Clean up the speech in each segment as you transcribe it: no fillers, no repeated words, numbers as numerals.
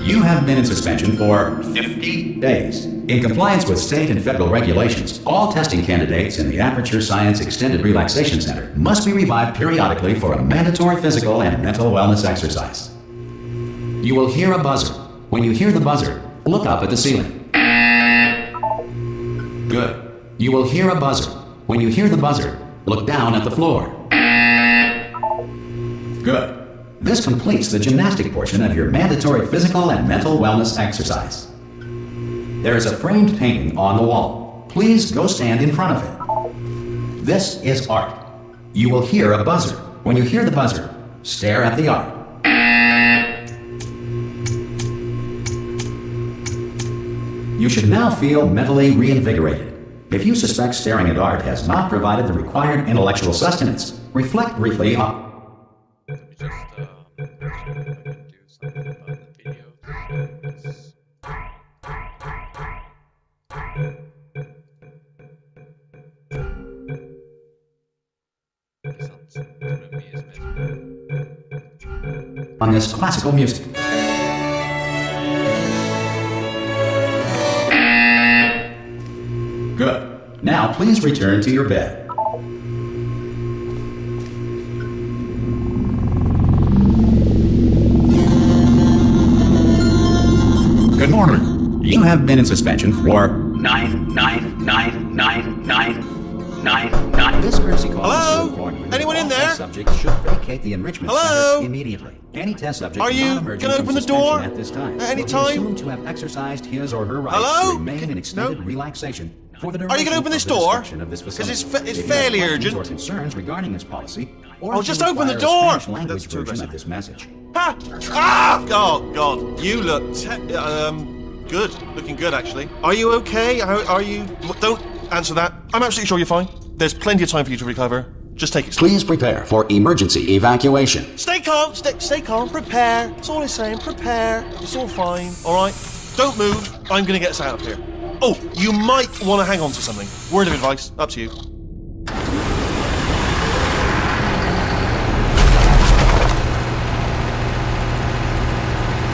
You have been in suspension for 50 days. In compliance with state and federal regulations, all testing candidates in the Aperture Science Extended Relaxation Center must be revived periodically for a mandatory physical and mental wellness exercise. You will hear a buzzer. When you hear the buzzer, look up at the ceiling. Good. You will hear a buzzer. When you hear the buzzer, look down at the floor. Good. This completes the gymnastic portion of your mandatory physical and mental wellness exercise. There is a framed painting on the wall. Please go stand in front of it. This is art. You will hear a buzzer. When you hear the buzzer, stare at the art. You should now feel mentally reinvigorated. If you suspect staring at art has not provided the required intellectual sustenance, reflect briefly on... on this classical music. Good. Now please return to your bed. Good morning. You have been in suspension for 9999999. This courtesy call. Hello? Anyone in there? Subject should vacate the enrichment Hello? center immediately. Any test subject Are you going to open the door at this time at any will be time? assumed to have exercised his or her rights Hello? to remain in extended relaxation for the Are you going to open this door? Because it's fairly urgent. Or concerns regarding this policy, or Oh, if just you open the require a door! Spanish language That's too version aggressive. of this message. Ha! Ah! Oh, God. You look good. Looking good, actually. Are you okay? Are you... Don't answer that. I'm absolutely sure you're fine. There's plenty of time for you to recover. Just take it slow. Please prepare for emergency evacuation. Stay calm. Stay calm. Prepare. That's all I'm saying. Prepare. It's all fine. All right? Don't move. I'm going to get us out of here. Oh, you might want to hang on to something. Word of advice. Up to you.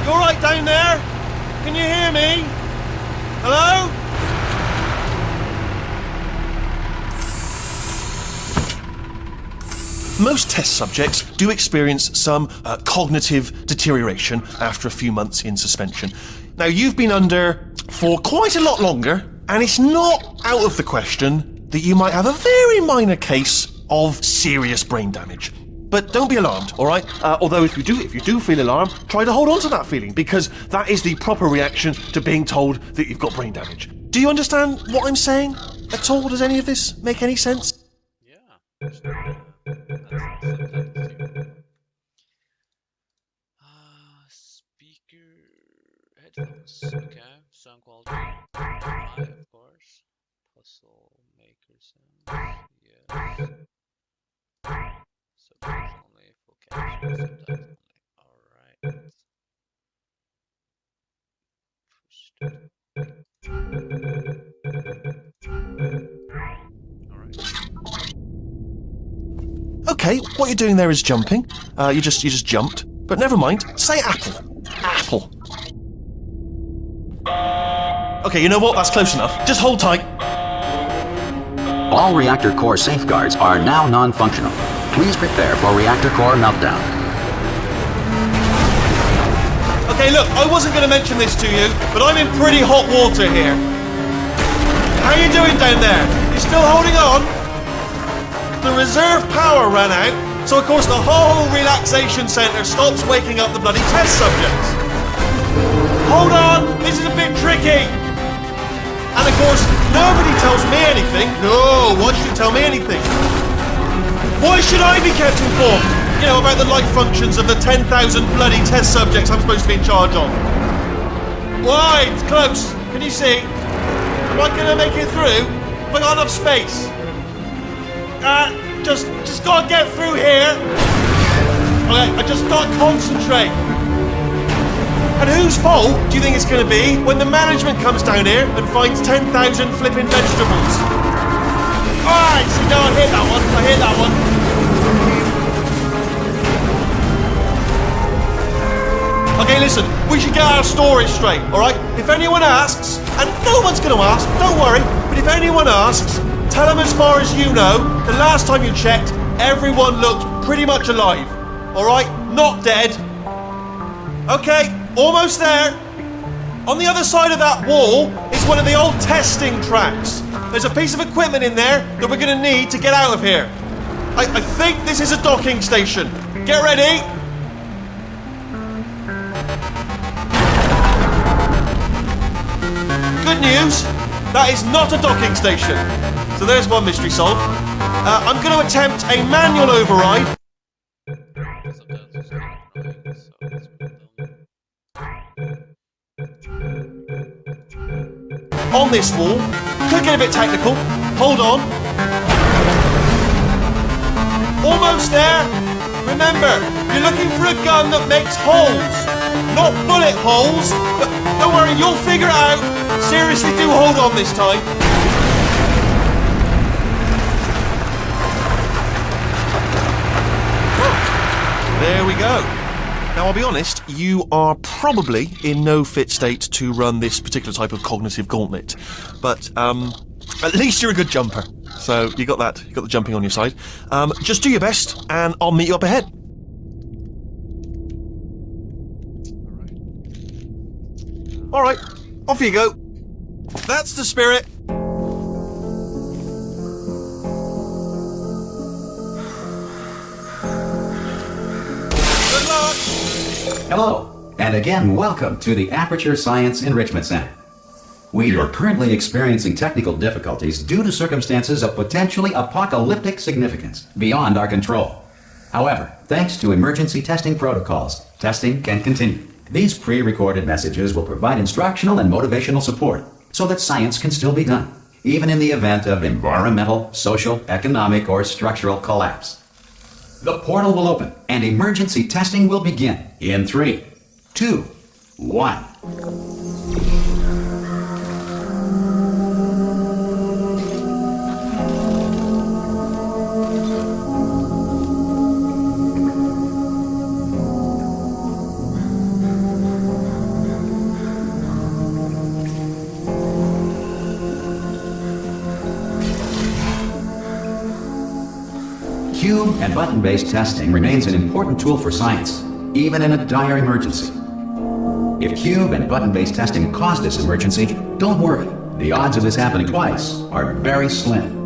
You all right down there? Can you hear me? Hello? Most test subjects do experience some cognitive deterioration after a few months in suspension. Now, you've been under for quite a lot longer, and it's not out of the question that you might have a very minor case of serious brain damage. But don't be alarmed, all right? Although if you do feel alarmed, try to hold on to that feeling, because that is the proper reaction to being told that you've got brain damage. Do you understand what I'm saying at all? Does any of this make any sense? Yeah. Speaker headphones. Okay, sound quality high, of course. Puzzle maker sound. Yes. Subtitles only. Full caption. Subtitles only. All right. Okay, what you're doing there is jumping. You just jumped. But never mind. Say apple. Apple. Okay, you know what? That's close enough. Just hold tight. All reactor core safeguards are now non-functional. Please prepare for reactor core meltdown. Okay, look, I wasn't going to mention this to you, but I'm in pretty hot water here. How you doing down there? You still holding on? The reserve power ran out, so of course the whole relaxation centre stops waking up the bloody test subjects. Hold on, this is a bit tricky. And of course, nobody tells me anything. No, why should you tell me anything? Why should I be kept informed? You know, about the life functions of the 10,000 bloody test subjects I'm supposed to be in charge of. Why? It's close. Can you see? Am I going to make it through? Have I got enough space? Just gotta get through here. Okay, I just gotta concentrate. And whose fault do you think it's gonna be when the management comes down here and finds 10,000 flipping vegetables? Alright, so no, I hit that one. I hit that one. Okay, listen, we should get our stories straight, alright? If anyone asks, and no one's gonna ask, don't worry, but if anyone asks, tell them as far as you know, the last time you checked, everyone looked pretty much alive. Alright? Not dead. Okay, almost there. On the other side of that wall is one of the old testing tracks. There's a piece of equipment in there that we're gonna need to get out of here. I think this is a docking station. Get ready. Good news, that is not a docking station. So there's one mystery solved. I'm going to attempt a manual override. On this wall. Could get a bit technical. Hold on. Almost there. Remember, you're looking for a gun that makes holes. Not bullet holes, but don't worry, you'll figure it out. Seriously, do hold on this time. There we go. Now, I'll be honest, you are probably in no fit state to run this particular type of cognitive gauntlet. But, at least you're a good jumper. So, you got that. You got the jumping on your side. Just do your best, and I'll meet you up ahead. Alright, off you go. That's the spirit. Good luck. Hello, and again, welcome to the Aperture Science Enrichment Center. We are currently experiencing technical difficulties due to circumstances of potentially apocalyptic significance beyond our control. However, thanks to emergency testing protocols, testing can continue. These pre-recorded messages will provide instructional and motivational support so that science can still be done, even in the event of environmental, social, economic, or structural collapse. The portal will open and emergency testing will begin in 3, 2, 1. Cube and button-based testing remains an important tool for science, even in a dire emergency. If cube and button-based testing caused this emergency, don't worry. The odds of this happening twice are very slim.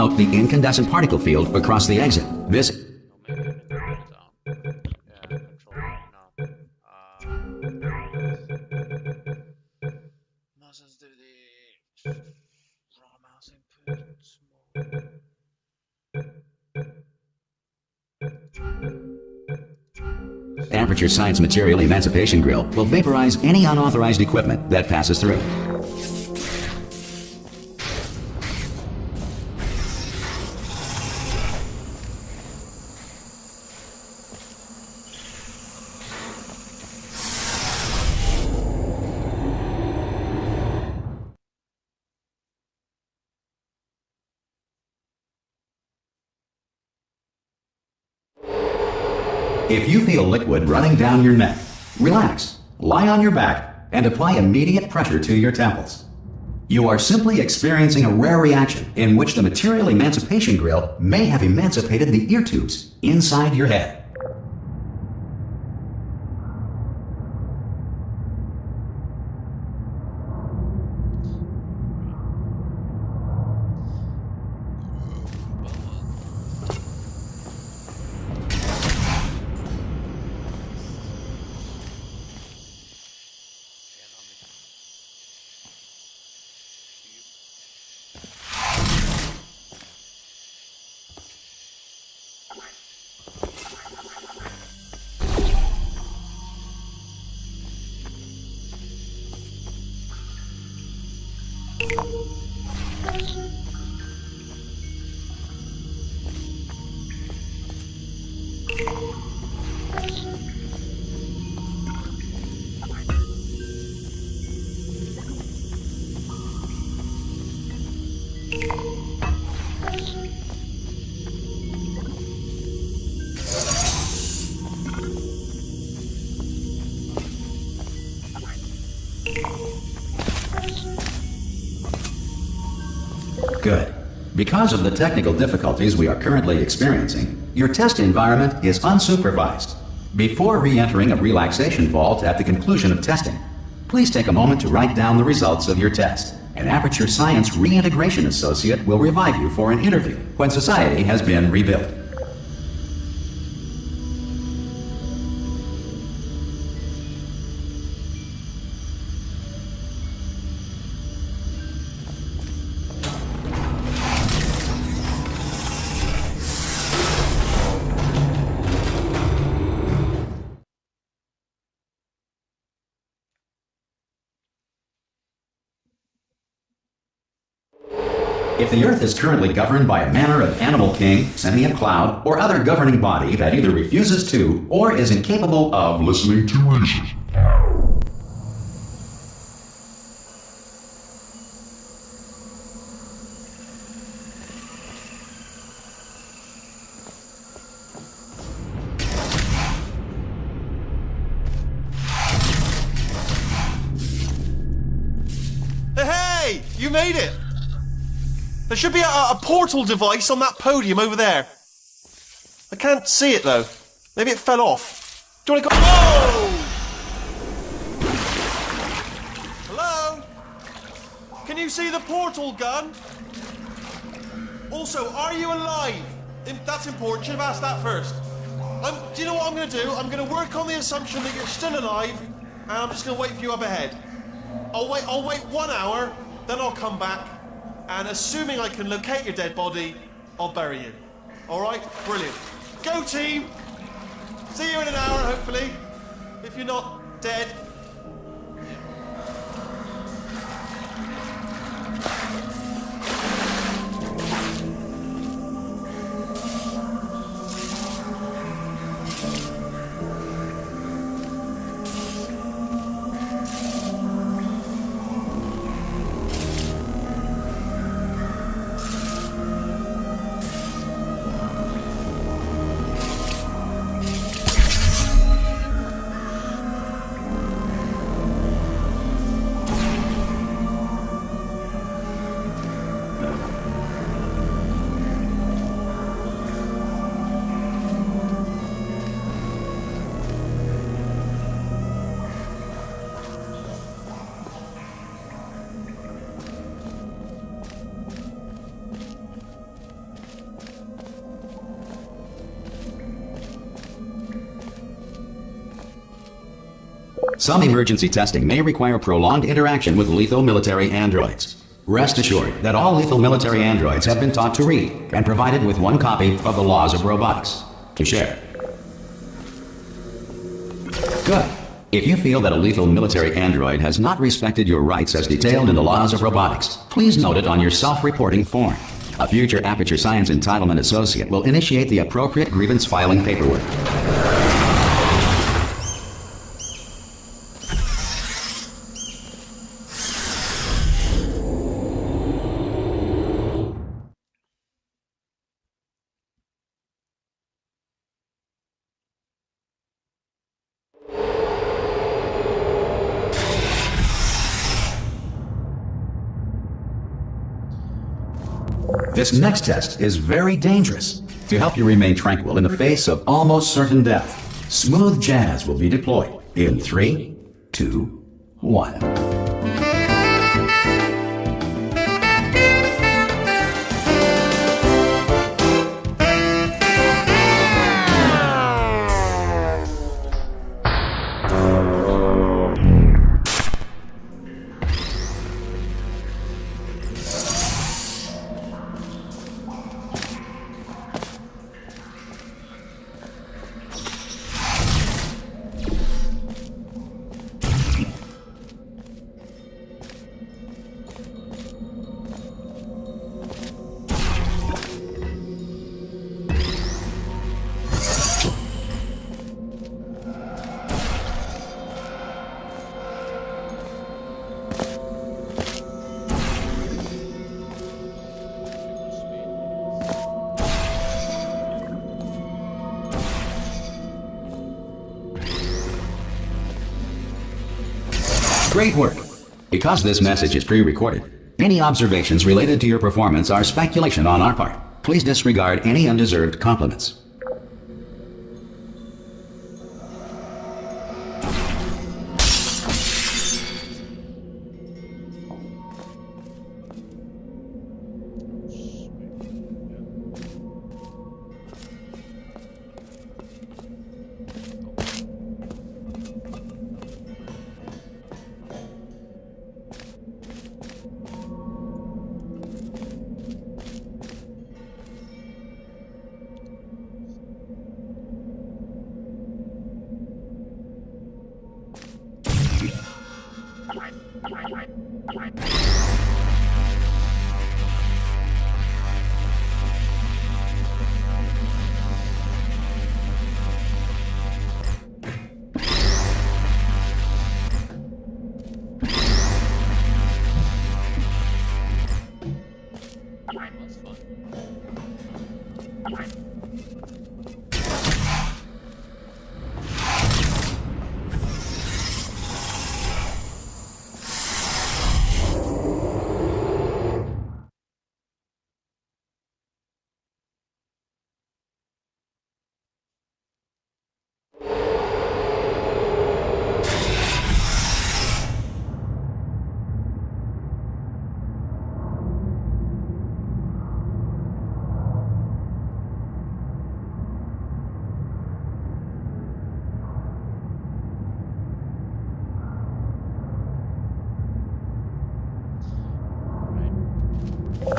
note the incandescent particle field across the exit. This No, maybe I need to turn it down. Yeah, control right now. Mouse sensitivity. Raw mouse input. Small. Aperture Science Material Emancipation Grill will vaporize any unauthorized equipment that passes through. If you feel liquid running down your neck, relax, lie on your back, and apply immediate pressure to your temples. You are simply experiencing a rare reaction in which the material emancipation grill may have emancipated the ear tubes inside your head. Good. Because of the technical difficulties we are currently experiencing, your test environment is unsupervised. Before re-entering a relaxation vault at the conclusion of testing, please take a moment to write down the results of your test. An Aperture Science Reintegration Associate will revive you for an interview when society has been rebuilt. If the Earth is currently governed by a manner of animal king, sentient cloud, or other governing body that either refuses to or is incapable of listening to reason, Hey! You made it! There should be a portal device on that podium over there. I can't see it though. Maybe it fell off. Do you want to go? Whoa! Hello? Can you see the portal gun? Also, are you alive? That's important. Should have asked that first. Do you know what I'm going to do? I'm going to work on the assumption that you're still alive, and I'm just going to wait for you up ahead. I'll wait 1 hour, then I'll come back. And assuming I can locate your dead body, I'll bury you. All right? Brilliant. Go, team! See you in an hour, hopefully. If you're not dead. some emergency testing may require prolonged interaction with lethal military androids. Rest assured that all lethal military androids have been taught to read and provided with one copy of the Laws of Robotics to share. Good. If you feel that a lethal military android has not respected your rights as detailed in the Laws of Robotics, please note it on your self-reporting form. A future Aperture Science Entitlement Associate will initiate the appropriate grievance filing paperwork. This next test is very dangerous. To help you remain tranquil in the face of almost certain death, smooth jazz will be deployed in 3, 2, 1. Great work! Because this message is pre-recorded, any observations related to your performance are speculation on our part. Please disregard any undeserved compliments.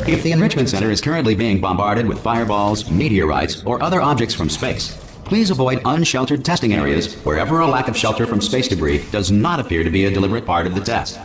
If the Enrichment Center is currently being bombarded with fireballs, meteorites, or other objects from space, please avoid unsheltered testing areas wherever a lack of shelter from space debris does not appear to be a deliberate part of the test.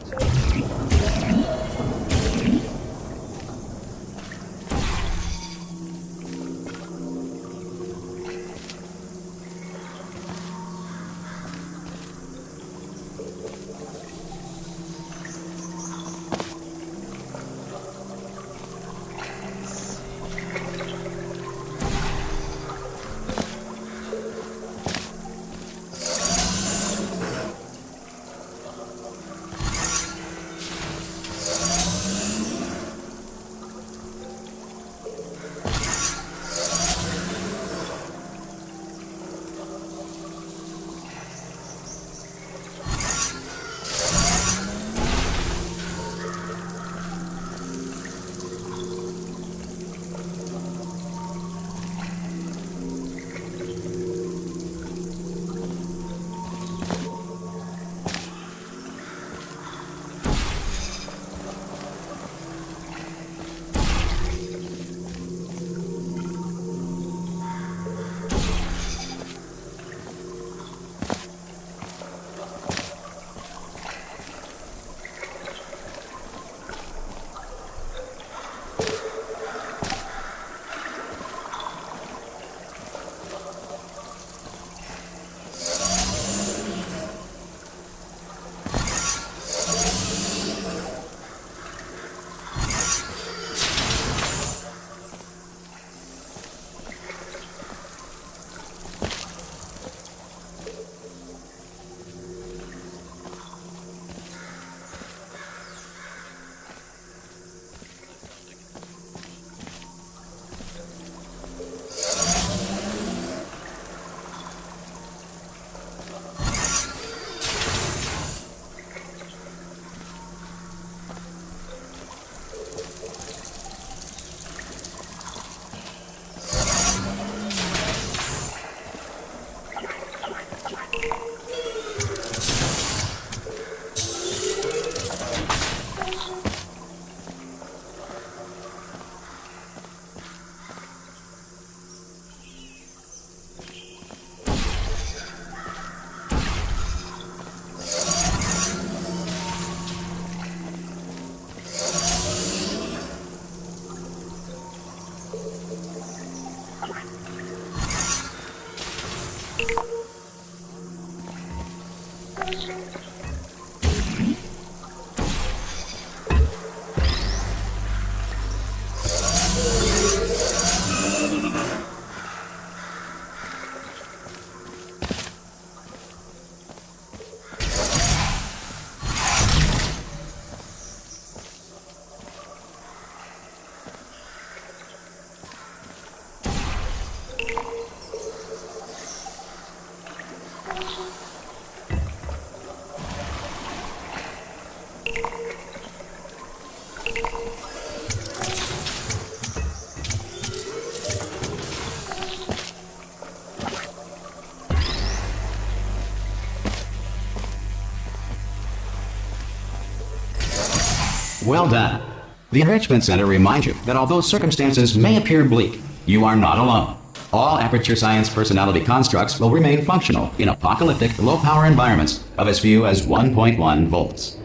Well done. The Enrichment Center reminds you that although circumstances may appear bleak, you are not alone. All Aperture Science personality constructs will remain functional in apocalyptic, low-power environments of as few as 1.1 volts.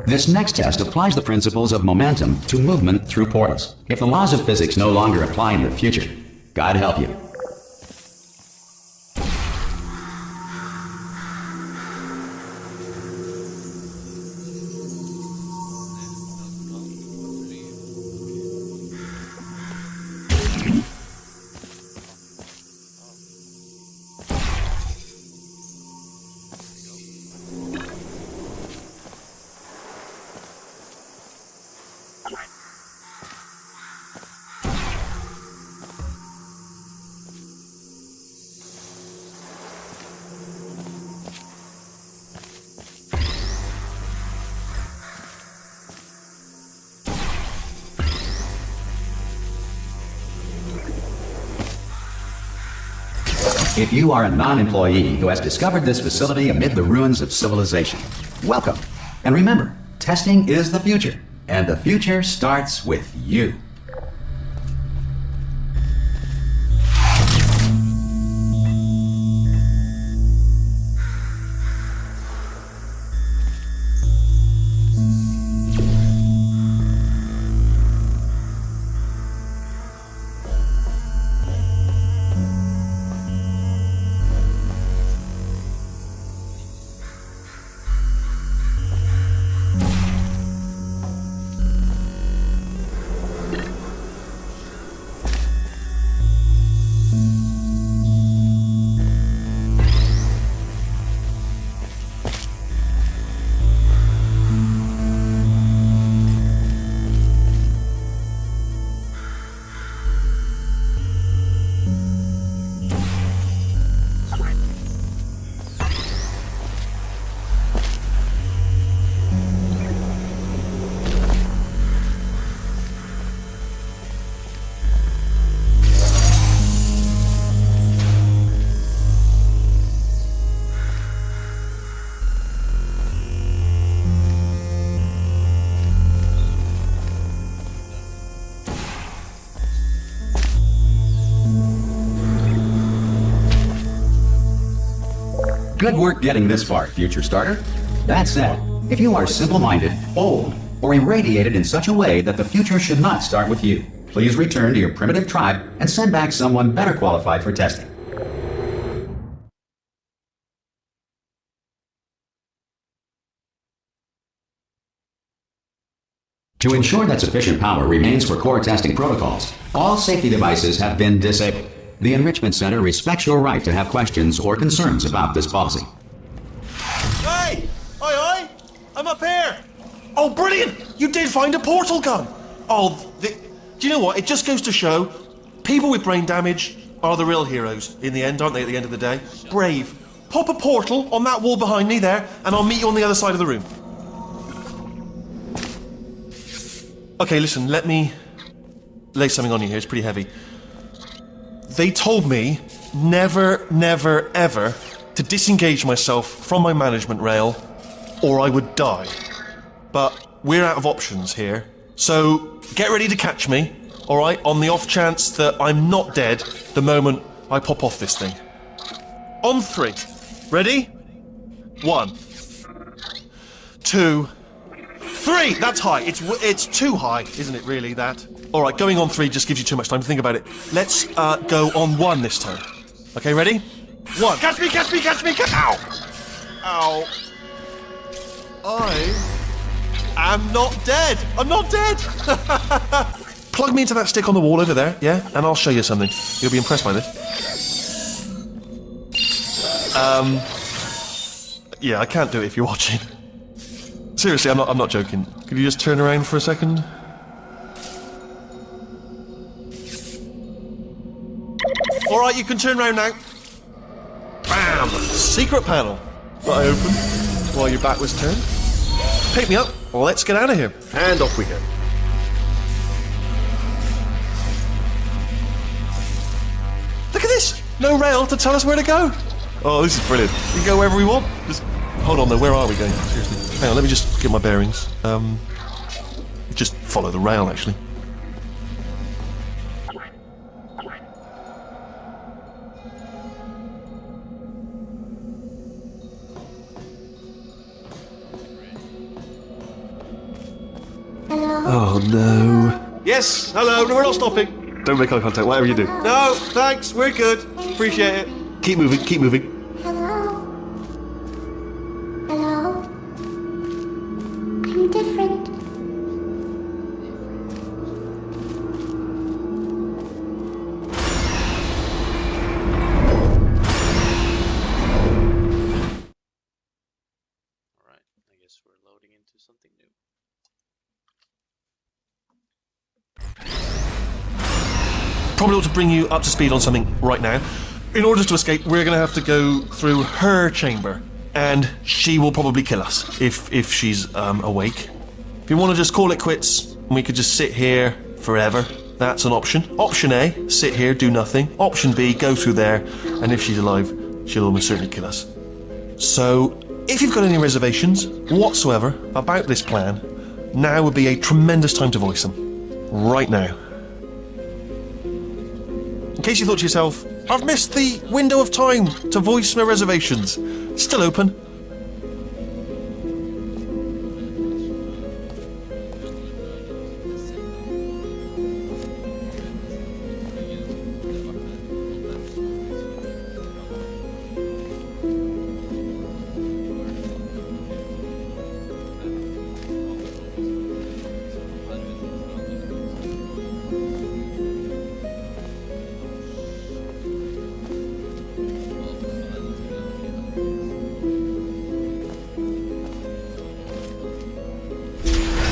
This next test applies the principles of momentum to movement through portals. If the laws of physics no longer apply in the future, God help you. If you are a non-employee who has discovered this facility amid the ruins of civilization, welcome. And remember, testing is the future, and the future starts with you. Good work getting this far, future starter. That said, if you are simple-minded, old, or irradiated in such a way that the future should not start with you, please return to your primitive tribe and send back someone better qualified for testing. To ensure that sufficient power remains for core testing protocols, all safety devices have been disabled. The Enrichment Center respects your right to have questions or concerns about this policy. Hey! Oi, oi! I'm up here! Oh, brilliant! You did find a portal gun! Oh, do you know what? It just goes to show, people with brain damage are the real heroes in the end, aren't they, at the end of the day? Brave. Pop a portal on that wall behind me there, and I'll meet you on the other side of the room. Okay, listen, let me lay something on you here. It's pretty heavy. They told me never, never, ever to disengage myself from my management rail or I would die. But we're out of options here. So get ready to catch me, all right, on the off chance that I'm not dead the moment I pop off this thing. On 3. Ready? 1, 2, 3. That's high. It's too high, isn't it, really, that? All right, going on 3 just gives you too much time to think about it. Let's go on 1 this time. Okay, ready? 1. Catch me, catch me, catch me, Ow! Ow. I am not dead. I'm not dead. Plug me into that stick on the wall over there, yeah? And I'll show you something. You'll be impressed by this. Yeah, I can't do it if you're watching. Seriously, I'm not joking. Could you just turn around for a second? All right, you can turn around now. Bam! Secret panel that I opened while your back was turned. Pick me up. Let's get out of here. And off we go. Look at this! No rail to tell us where to go. Oh, this is brilliant. We can go wherever we want. Just hold on though, where are we going? Seriously. Hang on, let me just get my bearings. Just follow the rail, actually. Oh no. Yes, hello, no, we're not stopping. Don't make eye contact, whatever you do. No, thanks, we're good. Appreciate it. Keep moving, keep moving. Hello? Hello? I'm different. Alright, I guess we're loading into something new. Probably ought to bring you up to speed on something right now. In order to escape, we're going to have to go through her chamber, and she will probably kill us if she's awake. If you want to just call it quits, and we could just sit here forever, that's an option. Option A, sit here, do nothing. Option B, go through there, and if she's alive, she'll almost certainly kill us. So, if you've got any reservations whatsoever about this plan, now would be a tremendous time to voice them. Right now. In case you thought to yourself, I've missed the window of time to voice my reservations. Still open.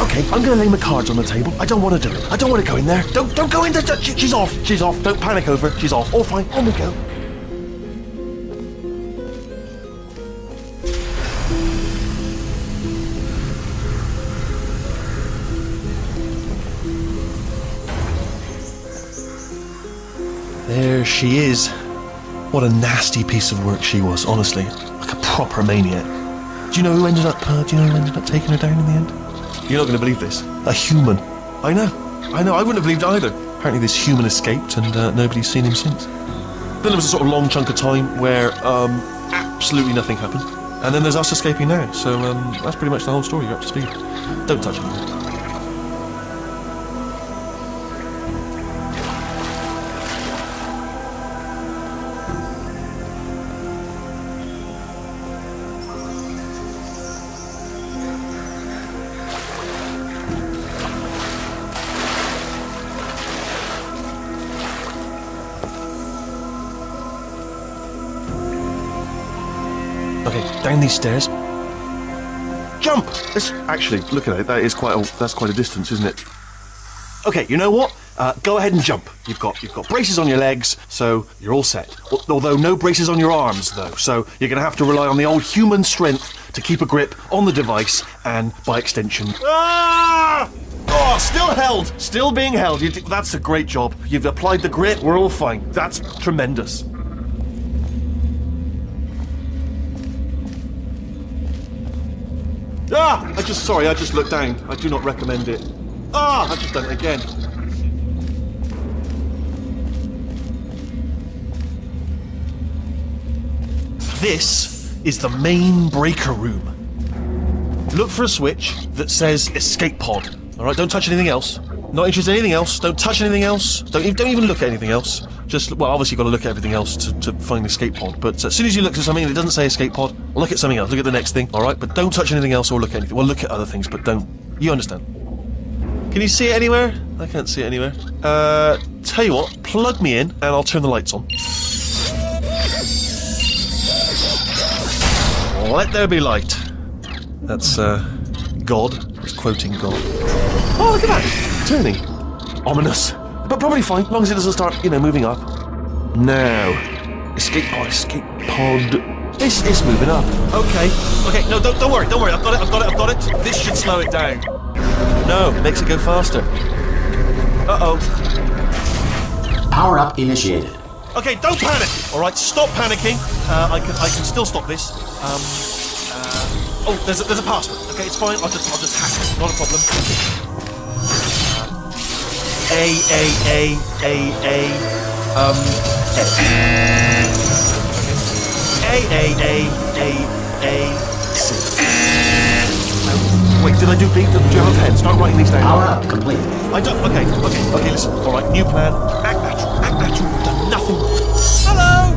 Okay, I'm gonna lay my cards on the table. I don't want to do it. I don't want to go in there. Don't go in there. She's off. She's off. Don't panic over it. She's off. All fine. On we go. There she is. What a nasty piece of work she was, honestly. Like a proper maniac. Do you know who ended up taking her down in the end? You're not going to believe this. A human. I know. I wouldn't have believed it either. Apparently this human escaped and nobody's seen him since. Then there was a sort of long chunk of time where absolutely nothing happened. And then there's us escaping now. So that's pretty much the whole story. You're up to speed. Don't touch it. Okay, down these stairs. Jump! Actually, look at it. That's quite a distance, isn't it? Okay, you know what? Go ahead and jump. You've got braces on your legs, so you're all set. Although no braces on your arms, though. So you're going to have to rely on the old human strength to keep a grip on the device, and by extension. Ah! Oh, still held. Still being held. That's a great job. You've applied the grip. We're all fine. That's tremendous. I just looked down. I do not recommend it. I've just done it again. This is the main breaker room. Look for a switch that says escape pod. Alright, don't touch anything else. Not interested in anything else. Don't touch anything else. Don't even look at anything else. Just, well, obviously you've got to look at everything else to find the escape pod. But as soon as you look at something and it doesn't say escape pod, look at something else. Look at the next thing, alright? But don't touch anything else or look at anything. Well, look at other things, but don't. You understand? Can you see it anywhere? I can't see it anywhere. Tell you what, plug me in and I'll turn the lights on. Let there be light. That's, God. It's quoting God. Oh, look at that! Turning. Ominous. But probably fine, as long as it doesn't start, moving up. Now. Escape pod. It's moving up. Okay, no, don't worry. I've got it. This should slow it down. No, makes it go faster. Uh-oh. Power up initiated. Okay, don't panic! Alright, stop panicking. I can still stop this. Oh, there's a password. Okay, it's fine. I'll just hack it. Not a problem. Wait, did I do B? Do you have a pen? Start writing these down. Power up complete. I don't. Okay, listen. Alright, new plan. Act natural. You've done nothing. Hello!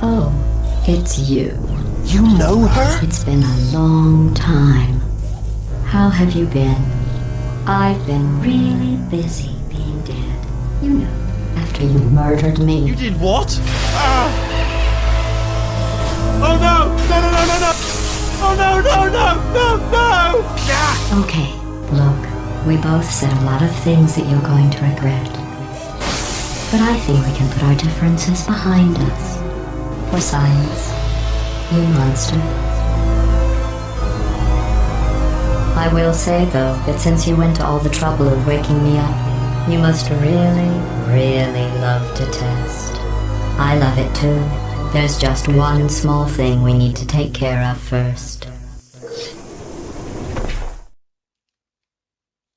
Oh, it's you. You know her? It's been a long time. How have you been? I've been really busy being dead. You know, after you murdered me. You did what? Oh no! No! Oh no! Yeah. Okay, look, we both said a lot of things that you're going to regret. But I think we can put our differences behind us. For science. You monster. I will say, though, that since you went to all the trouble of waking me up, you must really, really love to test. I love it too. There's just one small thing we need to take care of first.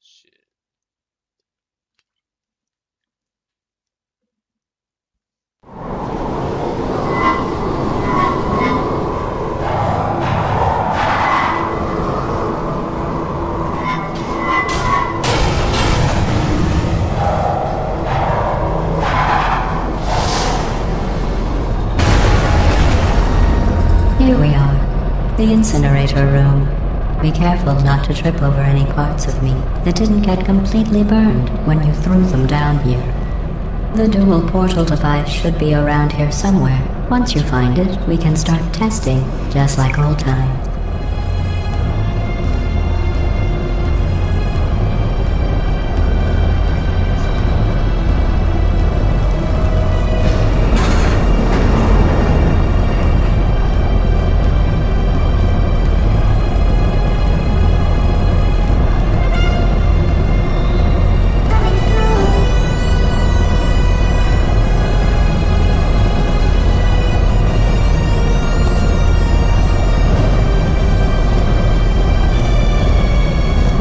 Shit. Here we are, the incinerator room. Be careful not to trip over any parts of me that didn't get completely burned when you threw them down here. The dual portal device should be around here somewhere. Once you find it, we can start testing, just like old times.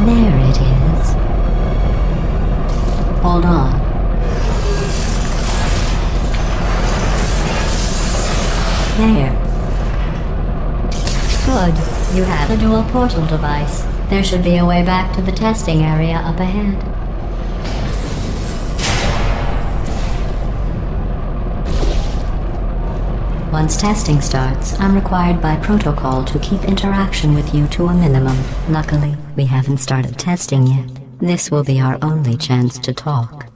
There it is. Hold on. There. Good. You have a dual portal device. There should be a way back to the testing area up ahead. Once testing starts, I'm required by protocol to keep interaction with you to a minimum. Luckily, we haven't started testing yet. This will be our only chance to talk.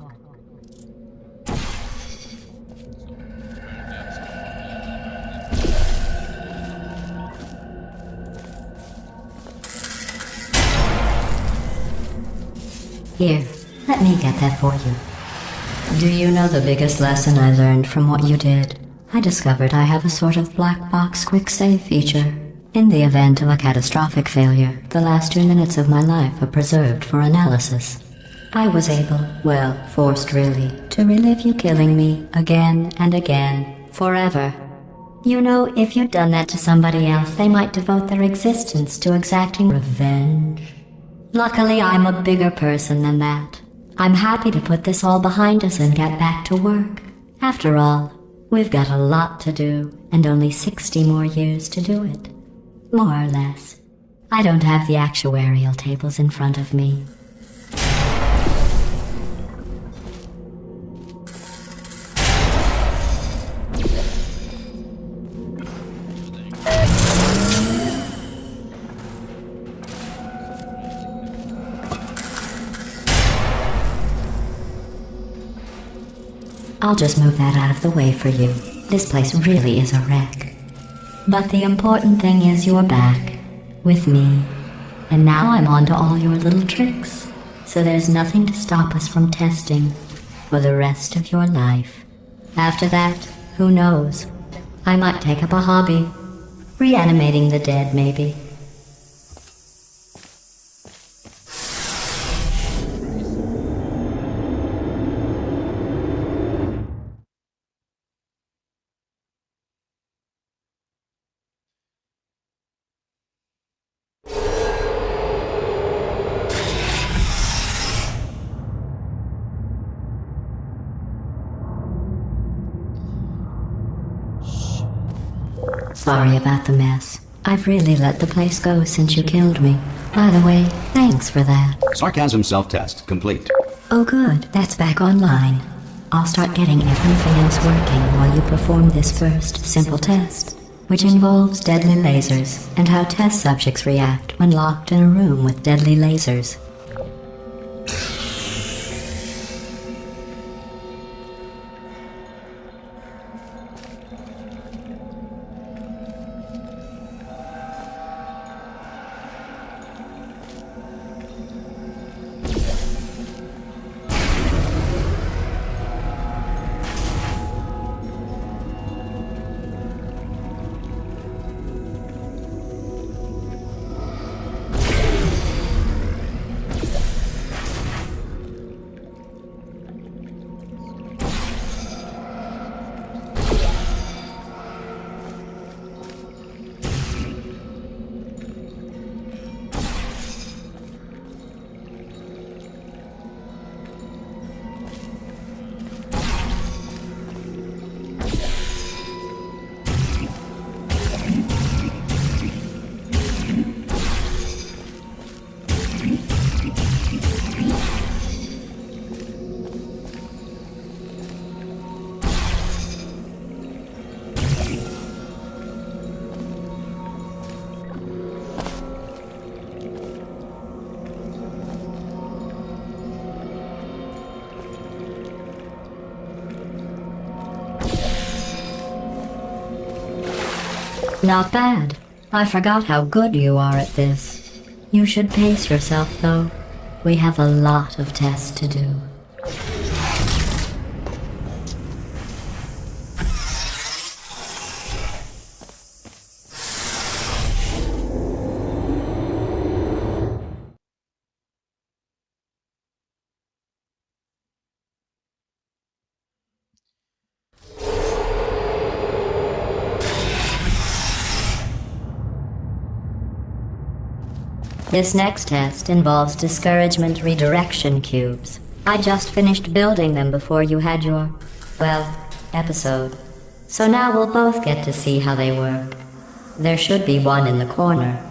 Here, let me get that for you. Do you know the biggest lesson I learned from what you did? I discovered I have a sort of black box quick save feature. In the event of a catastrophic failure, the last 2 minutes of my life are preserved for analysis. I was able, well, forced really, to relive you killing me again and again, forever. You know, if you'd done that to somebody else, they might devote their existence to exacting revenge. Luckily, I'm a bigger person than that. I'm happy to put this all behind us and get back to work. After all, we've got a lot to do, and only 60 more years to do it. More or less. I don't have the actuarial tables in front of me. I'll just move that out of the way for you. This place really is a wreck. But the important thing is you're back. With me. And now I'm on to all your little tricks. So there's nothing to stop us from testing for the rest of your life. After that, who knows? I might take up a hobby. Reanimating the dead, maybe. Sorry about the mess. I've really let the place go since you killed me. By the way, thanks for that. Sarcasm self-test complete. Oh good, that's back online. I'll start getting everything else working while you perform this first simple test, which involves deadly lasers and how test subjects react when locked in a room with deadly lasers. Not bad. I forgot how good you are at this. You should pace yourself, though. We have a lot of tests to do. This next test involves discouragement redirection cubes. I just finished building them before you had your, well, episode. So now we'll both get to see how they work. There should be one in the corner.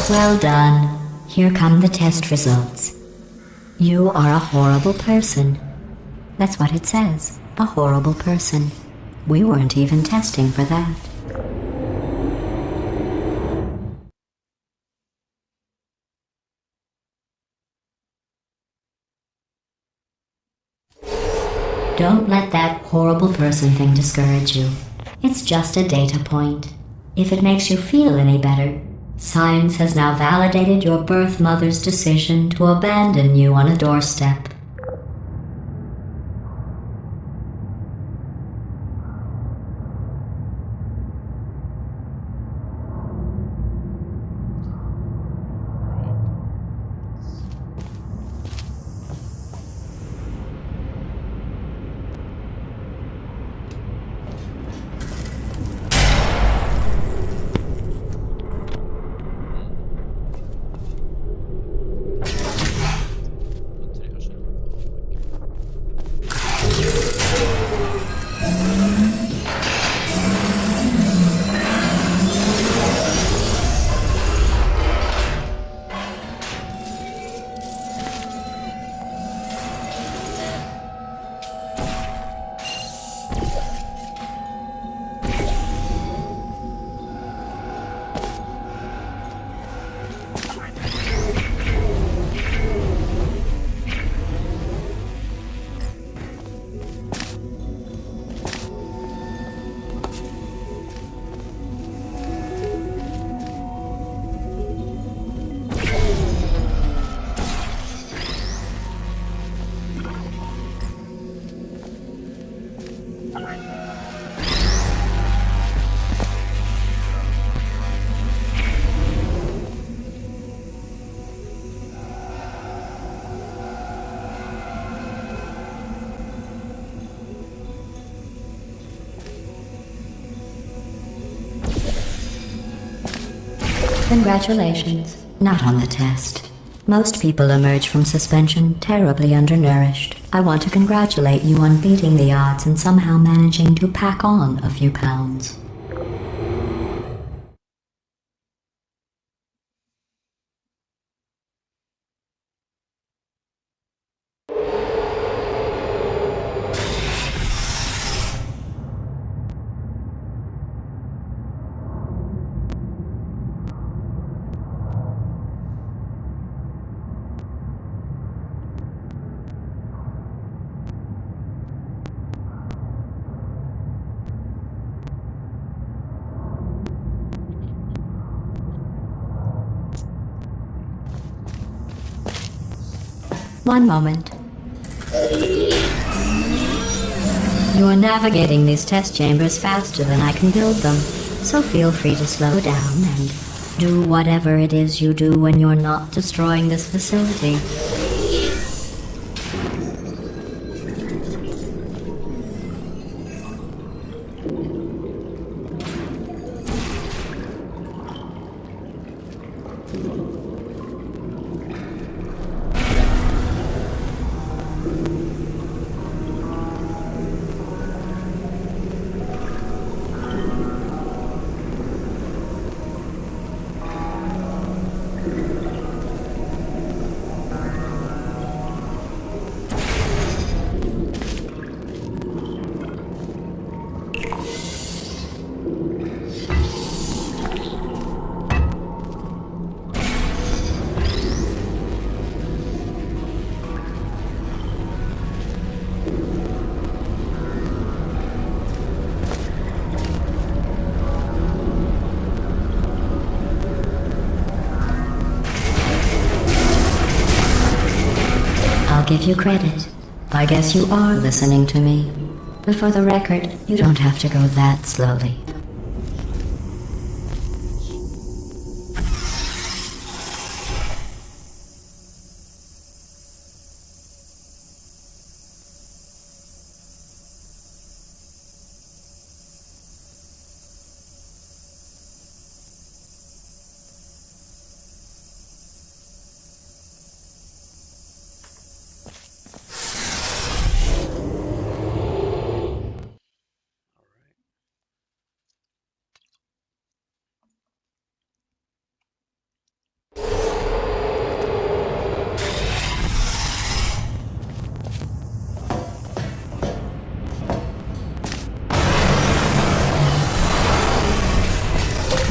Well done. Here come the test results. You are a horrible person. That's what it says. A horrible person. We weren't even testing for that. Don't let that horrible person thing discourage you. It's just a data point. If it makes you feel any better, science has now validated your birth mother's decision to abandon you on a doorstep. Congratulations. Not on the test. Most people emerge from suspension terribly undernourished. I want to congratulate you on beating the odds and somehow managing to pack on a few pounds. One moment. You're navigating these test chambers faster than I can build them, so feel free to slow down and do whatever it is you do when you're not destroying this facility. Give you credit. I guess you are listening to me. But for the record, you don't have to go that slowly.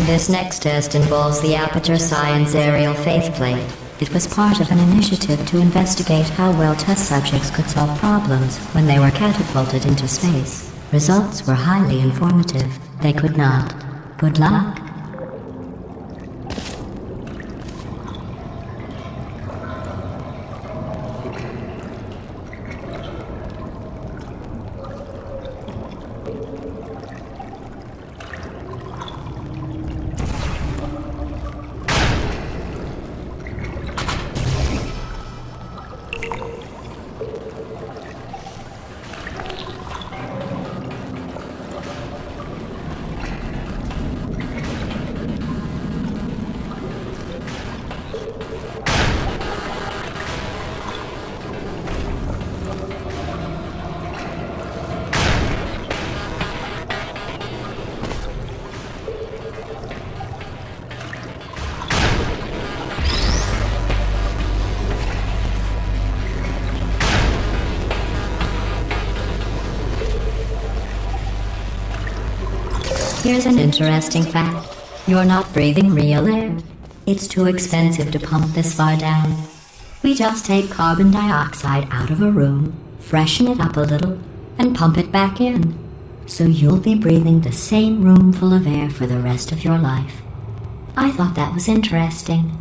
This next test involves the Aperture Science Aerial Faceplate. It was part of an initiative to investigate how well test subjects could solve problems when they were catapulted into space. Results were highly informative. They could not. Good luck. Here's an interesting fact. You're not breathing real air. It's too expensive to pump this far down. We just take carbon dioxide out of a room, freshen it up a little, and pump it back in. So you'll be breathing the same room full of air for the rest of your life. I thought that was interesting.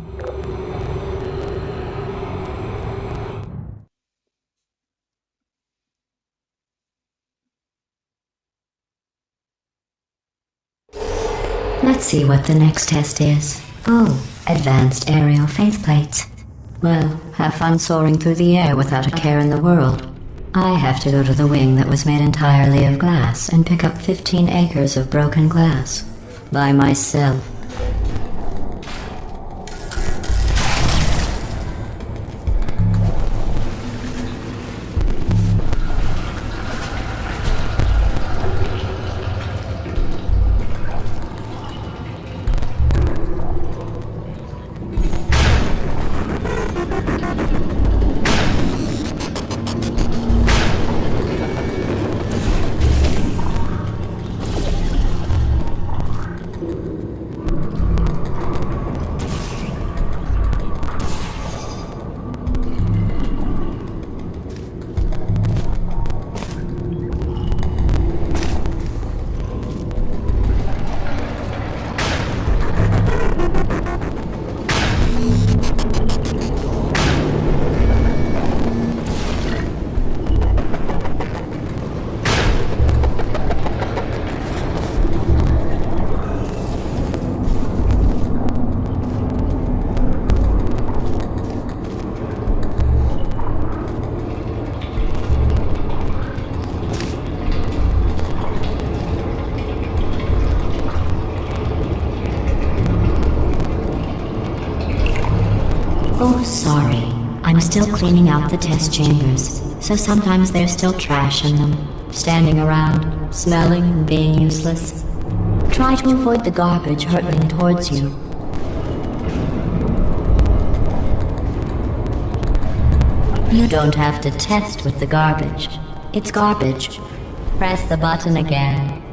Let's see what the next test is. Oh, advanced aerial faceplates. Well, have fun soaring through the air without a care in the world. I have to go to the wing that was made entirely of glass and pick up 15 acres of broken glass. By myself. Oh, sorry. I'm still cleaning out the test chambers, so sometimes there's still trash in them, standing around, smelling and being useless. Try to avoid the garbage hurtling towards you. You don't have to test with the garbage. It's garbage. Press the button again.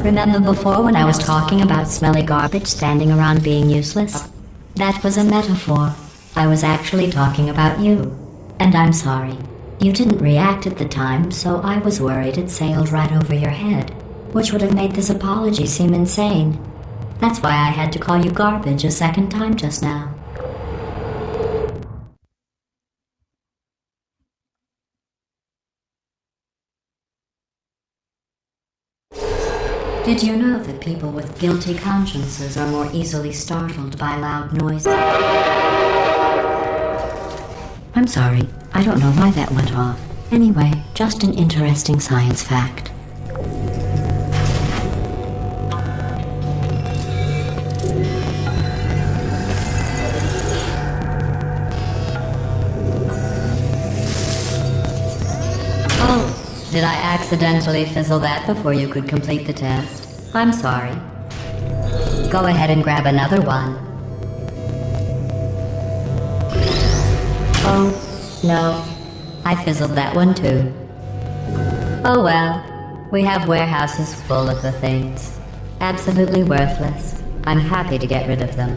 Remember before when I was talking about smelly garbage standing around being useless? That was a metaphor. I was actually talking about you. And I'm sorry. You didn't react at the time, so I was worried it sailed right over your head, which would have made this apology seem insane. That's why I had to call you garbage a second time just now. Did you know that people with guilty consciences are more easily startled by loud noises? I'm sorry, I don't know why that went off. Anyway, just an interesting science fact. Did I accidentally fizzle that before you could complete the test? I'm sorry. Go ahead and grab another one. Oh, no. I fizzled that one too. Oh well. We have warehouses full of the things. Absolutely worthless. I'm happy to get rid of them.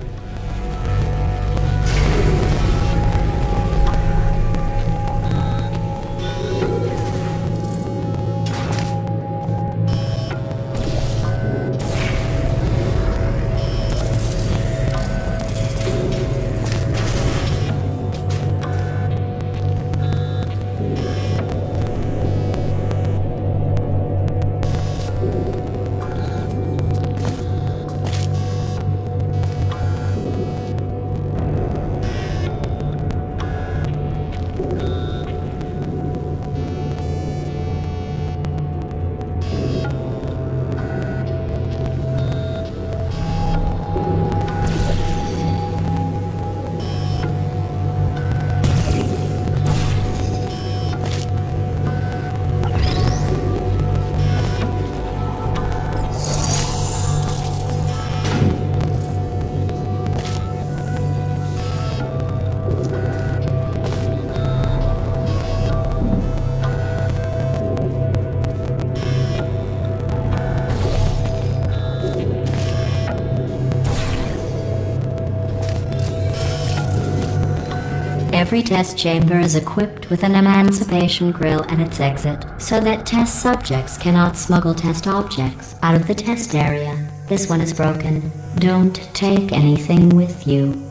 Every test chamber is equipped with an emancipation grill at its exit, so that test subjects cannot smuggle test objects out of the test area. This one is broken. Don't take anything with you.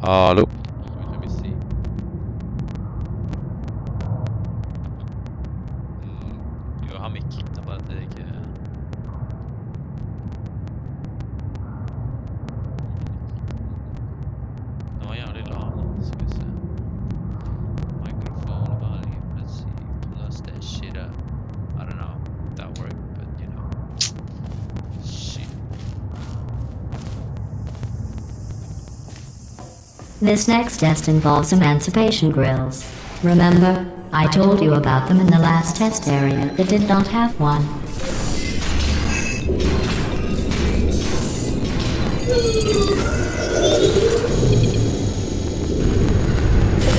Hallo? Let me see. Jo, jeg har mikk. Det er bare at jeg ikke... Den var jævlig lav da, skal vi se. Microphone volume, let's see. Plus that shit up. I don't know if that worked, but you know. Shit. This next test involves emancipation grills. Remember, I told you about them in the last test area that did not have one.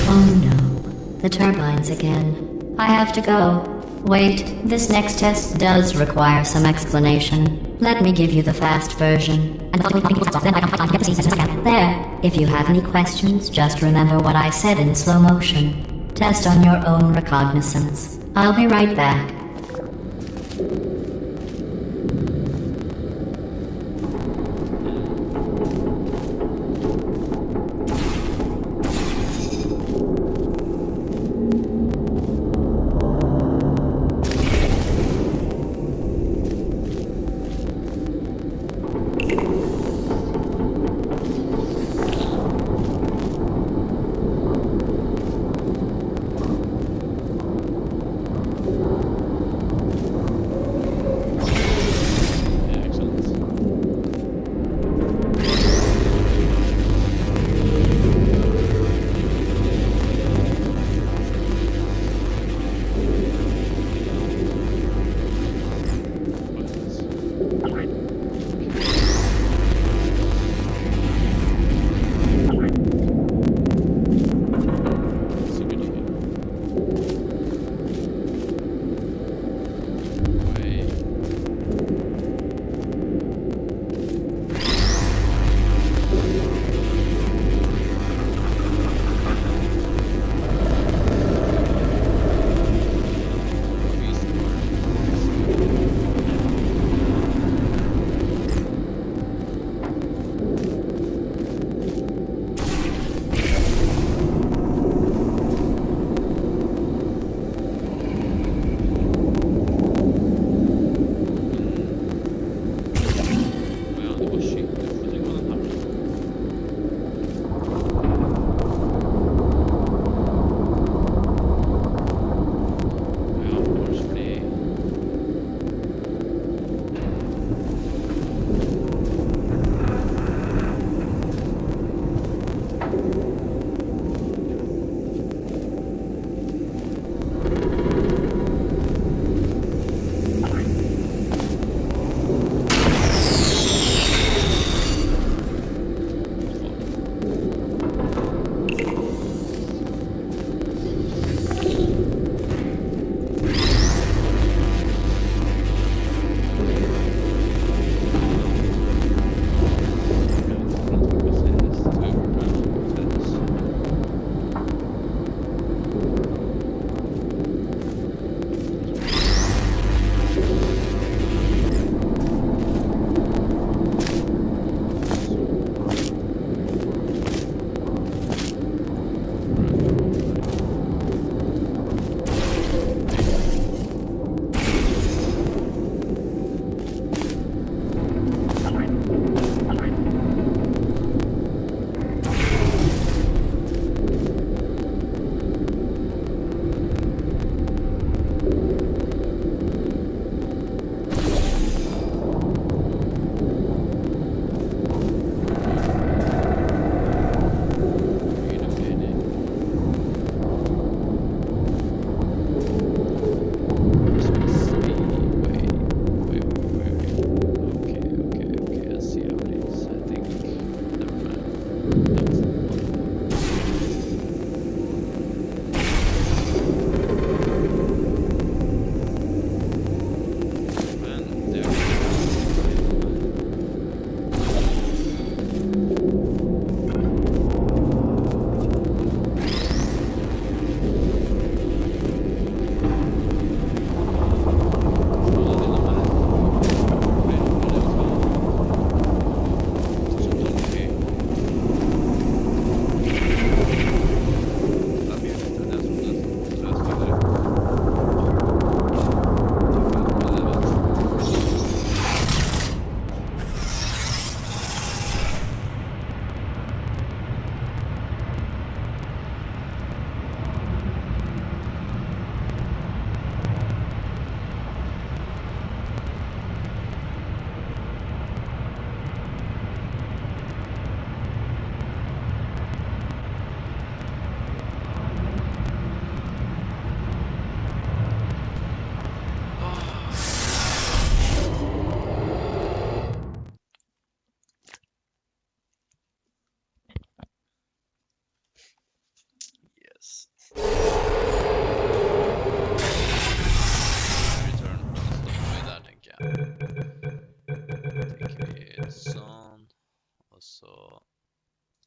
Oh no, the turbines again. I have to go. Wait, this next test does require some explanation. Let me give you the fast version. There, if you have any questions, just remember what I said in slow motion. Test on your own recognizance. I'll be right back.